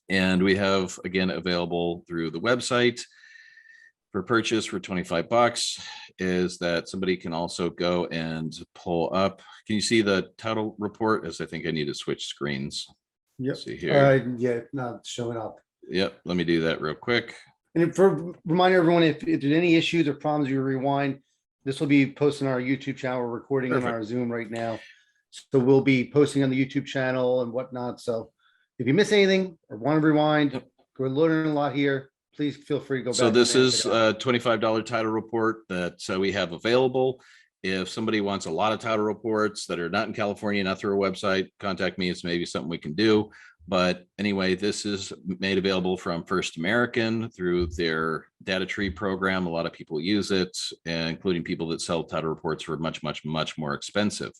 And we have, again, available through the website for purchase for 25 bucks is that somebody can also go and pull up. Can you see the title report? As I think I need to switch screens. Yep. See here. Yeah, not showing up. Yep. Let me do that real quick. And for remind everyone, if there's any issues or problems, you rewind. This will be posted on our YouTube channel. We're recording on our Zoom right now, so we'll be posting on the YouTube channel and whatnot. So if you miss anything or want to rewind, we're learning a lot here. Please feel free to go back. So this is a $25 title report that we have available. If somebody wants a lot of title reports that are not in California, not through a website, contact me. It's maybe something we can do. But anyway, this is made available from First American through their data tree program. A lot of people use it, including people that sell title reports for much, much, much more expensive.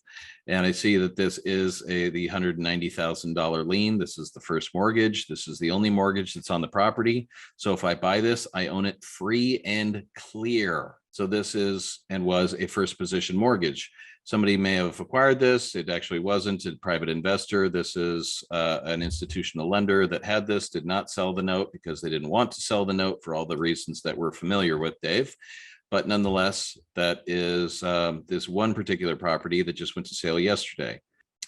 And I see that this is the $190,000 lien. This is the first mortgage. This is the only mortgage that's on the property. So if I buy this, I own it free and clear. So this is and was a first position mortgage. Somebody may have acquired this. It actually wasn't a private investor. This is an institutional lender that had this, did not sell the note because they didn't want to sell the note for all the reasons that we're familiar with, Dave. But nonetheless, that is this one particular property that just went to sale yesterday.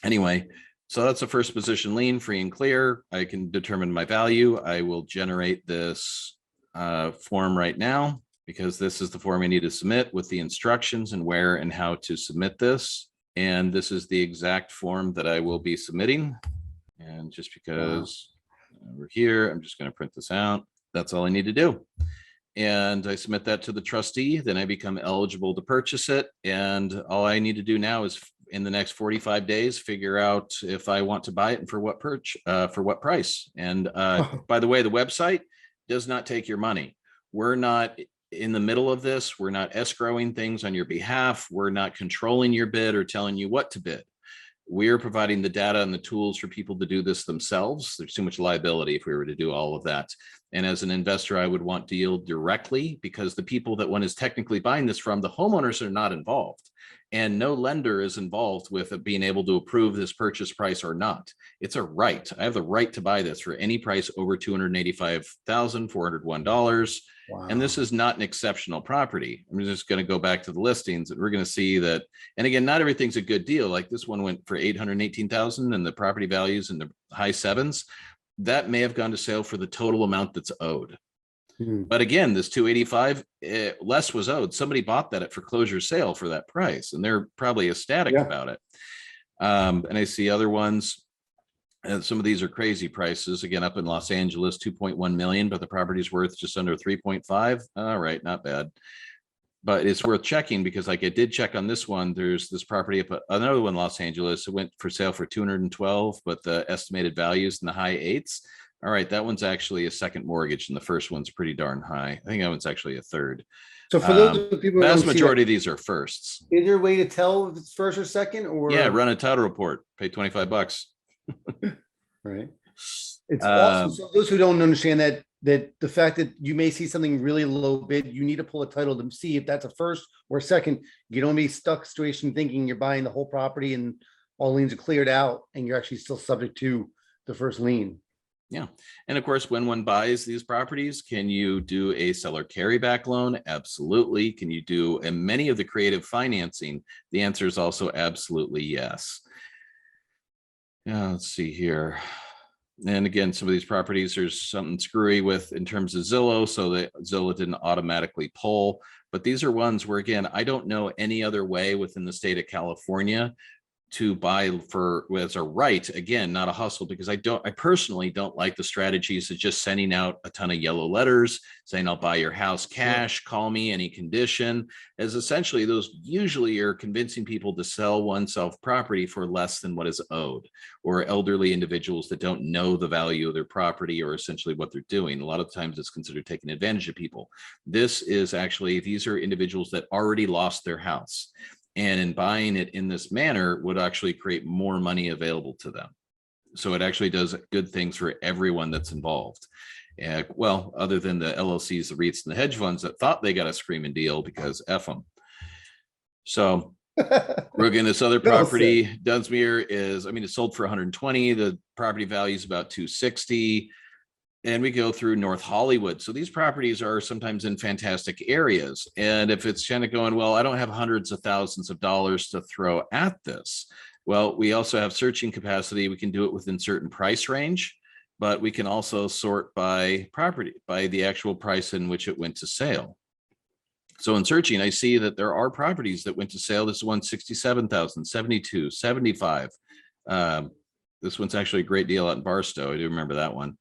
Anyway, so that's a first position lien, free and clear. I can determine my value. I will generate this form right now, because this is the form I need to submit with the instructions and where and how to submit this. And this is the exact form that I will be submitting. And just because we're here, I'm just going to print this out. That's all I need to do. And I submit that to the trustee. Then I become eligible to purchase it. And all I need to do now is in the next 45 days, figure out if I want to buy it and for what price. And by the way, the website does not take your money. We're not in the middle of this. We're not escrowing things on your behalf. We're not controlling your bid or telling you what to bid. We're providing the data and the tools for people to do this themselves. There's too much liability if we were to do all of that. And as an investor, I would want to yield directly, because the people that one is technically buying this from, the homeowners are not involved. And no lender is involved with being able to approve this purchase price or not. It's a right. I have the right to buy this for any price over $285,401. Wow. And this is not an exceptional property. I'm just going to go back to the listings, and we're going to see that. And again, not everything's a good deal. Like this one went for $818,000 and the property values in the high sevens. That may have gone to sale for the total amount that's owed. But again, this 285, less was owed. Somebody bought that at foreclosure sale for that price, and they're probably ecstatic about it. And I see other ones. And some of these are crazy prices. Again, up in Los Angeles, 2.1 million, but the property's worth just under 3.5. All right, not bad. But it's worth checking, because like I did check on this one, there's this property up another one in Los Angeles. It went for sale for 212, but the estimated values in the high eights. All right, that one's actually a second mortgage, and the first one's pretty darn high. I think that one's actually a third. So for those people, vast majority of these are firsts. Is there a way to tell if it's first or second? Or run a title report, pay 25 bucks. Right. It's also, so those who don't understand that the fact that you may see something really low bid, you need to pull a title to see if that's a first or a second. You don't be stuck situation thinking you're buying the whole property and all liens are cleared out and you're actually still subject to the first lien. Yeah. And of course, when one buys these properties, can you do a seller carryback loan? Absolutely. Can you do many of the creative financing? The answer is also absolutely yes. Yeah, let's see here. And again, some of these properties, there's something screwy with in terms of Zillow, so that Zillow didn't automatically pull. But these are ones where, again, I don't know any other way within the state of California to buy for as a right, again, not a hustle, because I personally don't like the strategies of just sending out a ton of yellow letters saying I'll buy your house cash, call me any condition, as essentially those usually are convincing people to sell oneself property for less than what is owed, or elderly individuals that don't know the value of their property or essentially what they're doing. A lot of times it's considered taking advantage of people. This is actually, these are individuals that already lost their house. And in buying it in this manner would actually create more money available to them. So it actually does good things for everyone that's involved. Well, other than the LLCs, the REITs, and the hedge funds that thought they got a screaming deal because F them. So again, this other property, Dunsmuir, is, I mean, it's sold for 120. The property value is about 260. and we go through North Hollywood. So these properties are sometimes in fantastic areas. And if it's kind of going, well, I don't have hundreds of thousands of dollars to throw at this. Well, we also have searching capacity. We can do it within certain price range, but we can also sort by property, by the actual price in which it went to sale. So in searching, I see that there are properties that went to sale. This is one 67,000, 72, 75. This one's actually a great deal out in Barstow. I do remember that one.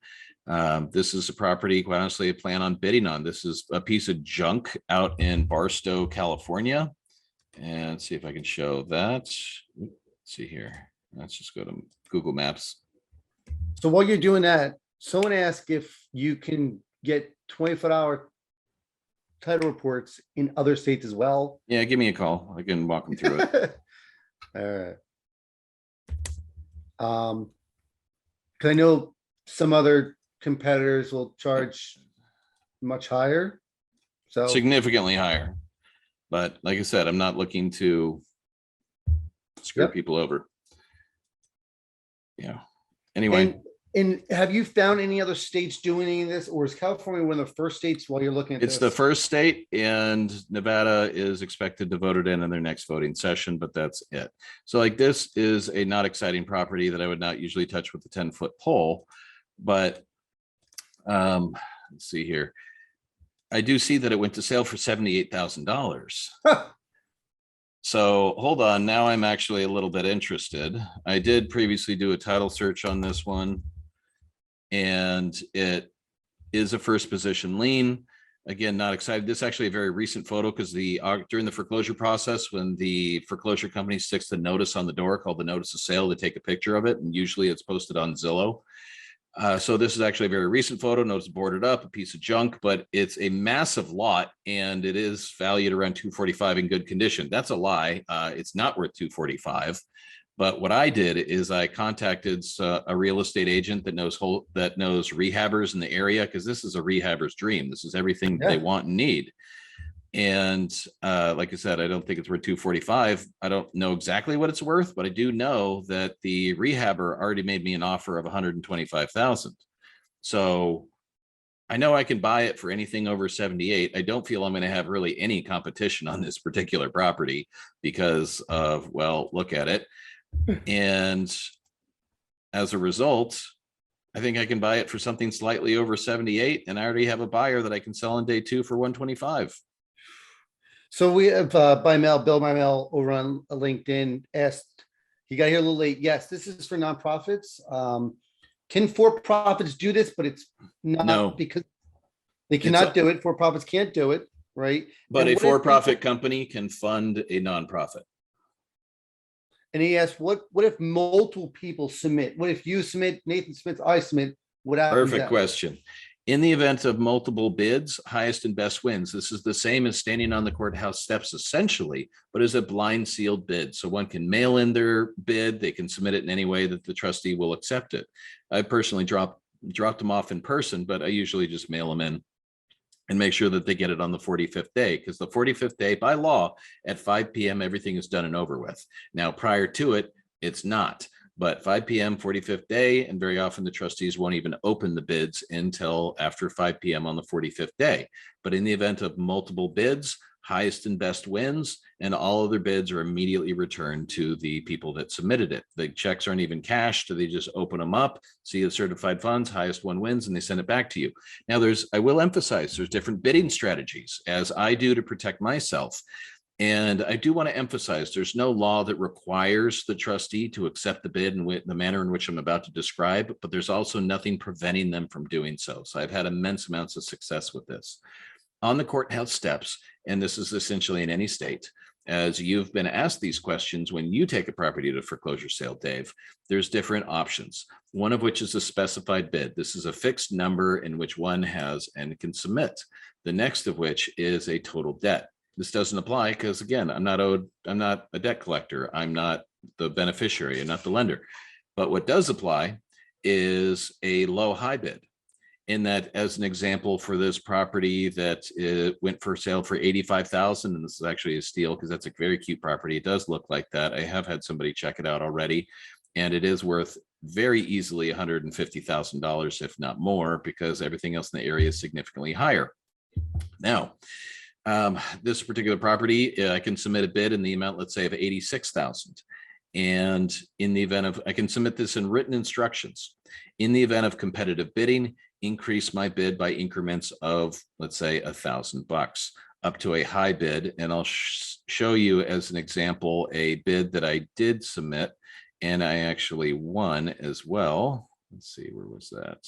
This is a property, quite honestly, I plan on bidding on. This is a piece of junk out in Barstow, California. And see if I can show that. Let's see here. Let's just go to Google Maps. So while you're doing that, someone asked if you can get 24-hour title reports in other states as well. Yeah, give me a call. I can walk them through it. All right. Cause I know some other competitors will charge much higher. So Significantly higher. But like I said, I'm not looking to screw Yep. people over. Yeah. Anyway, and have you found any other states doing any of this, or is California one of the first states while you're looking at it's this? the first state, and Nevada is expected to vote it in their next voting session, but that's it. So like this is a not exciting property that I would not usually touch with a 10-foot pole, but let's see here. I do see that it went to sale for $78,000. So hold on, now I'm actually a little bit interested. I did previously do a title search on this one, and it is a first position lien. Again, not excited. This is actually a very recent photo because during the foreclosure process, when the foreclosure company sticks the notice on the door called the notice of sale, they take a picture of it, and usually it's posted on Zillow. So this is actually a very recent photo. Notice boarded up, a piece of junk, but it's a massive lot, and it is valued around 245 in good condition. That's a lie. It's not worth 245. But what I did is I contacted a real estate agent that knows rehabbers in the area, because this is a rehabber's dream. This is everything they want and need. And like I said, I don't think it's worth 245. I don't know exactly what it's worth, but I do know that the rehabber already made me an offer of 125,000. So I know I can buy it for anything over 78. I don't feel I'm going to have really any competition on this particular property because of, well, look at it. And as a result, I think I can buy it for something slightly over 78. And I already have a buyer that I can sell on day 2 for 125. So we have Bill by mail over on LinkedIn asked, he got here a little late. Yes, this is for nonprofits. Can for-profits do this? But it's not No. because they cannot do it. For-profits can't do it, right? But And a what if for-profit people- company can fund a nonprofit. And he asked, what if multiple people submit? What if you submit, Nathan submits, I submit? What happens? Perfect question. In the event of multiple bids, highest and best wins. This is the same as standing on the courthouse steps essentially, but is a blind sealed bid. So one can mail in their bid. They can submit it in any way that the trustee will accept it. I personally dropped them off in person, but I usually just mail them in and make sure that they get it on the 45th day, because the 45th day by law at 5 p.m. everything is done and over with. Now, prior to it, it's not. But 5 p.m., 45th day, and very often the trustees won't even open the bids until after 5 p.m. on the 45th day. But in the event of multiple bids, highest and best wins, and all other bids are immediately returned to the people that submitted it. The checks aren't even cashed. They just open them up, see the certified funds, highest one wins, and they send it back to you. Now, I will emphasize, there's different bidding strategies, as I do to protect myself. And I do want to emphasize there's no law that requires the trustee to accept the bid in the manner in which I'm about to describe, but there's also nothing preventing them from doing so. So I've had immense amounts of success with this. On the courthouse steps, and this is essentially in any state, as you've been asked these questions when you take a property to foreclosure sale, Dave, there's different options, one of which is a specified bid. This is a fixed number in which one has and can submit. The next of which is a total debt. This doesn't apply because, again, I'm not a debt collector. I'm not the beneficiary. I'm not the lender. But what does apply is a low high bid. In that, as an example, for this property that went for sale for 85,000, and this is actually a steal because that's a very cute property. It does look like that. I have had somebody check it out already, and it is worth very easily $150,000, if not more, because everything else in the area is significantly higher. Now, this particular property, I can submit a bid in the amount, let's say, of 86,000. And in the event of, I can submit this in written instructions. In the event of competitive bidding, increase my bid by increments of, let's say, $1,000 up to a high bid. And I'll show you as an example, a bid that I did submit and I actually won as well. Let's see, where was that?